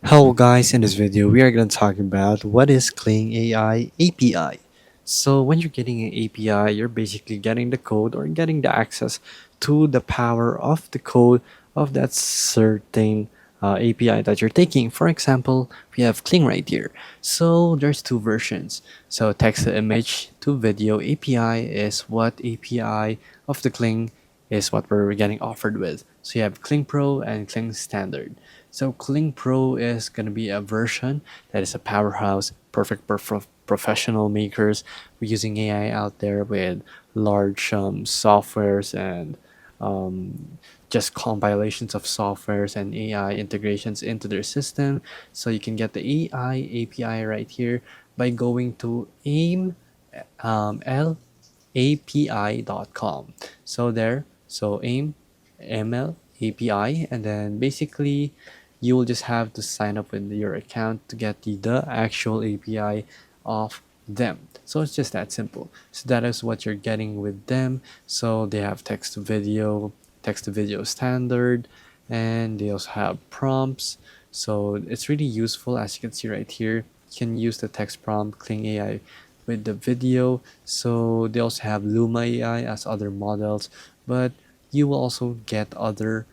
Hello guys, in this video we are going to talk about what is Kling AI API. So when you're getting an API, you're basically getting the code or getting the access to the power of the code of that certain API that you're taking. For example, we have Kling right here. So there's two versions. So text to image to video API is what API of the Kling is what we're getting offered with. So you have Kling Pro and Kling Standard. So Kling Pro is going to be a version that is a powerhouse, perfect for professional makers. We're using AI out there with large softwares and just compilations of softwares and AI integrations into their system. So you can get the AI API right here by going to aim lapi.com. So there, so aim ML API, and then basically you will just have to sign up with your account to get the actual API of them. So it's just that simple. So that is what you're getting with them. So they have text to video standard, and they also have prompts. So it's really useful, as you can see right here. You can use the text prompt Kling AI with the video. So they also have Luma AI as other models, but you will also get other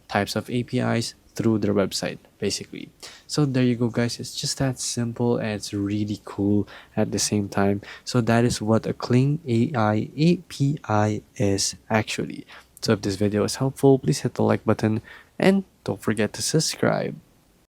types of APIs through their website, basically. So there you go, guys. It's just that simple and it's really cool at the same time. So that is what a Kling AI API is actually. So if this video is helpful, please hit the like button and don't forget to subscribe.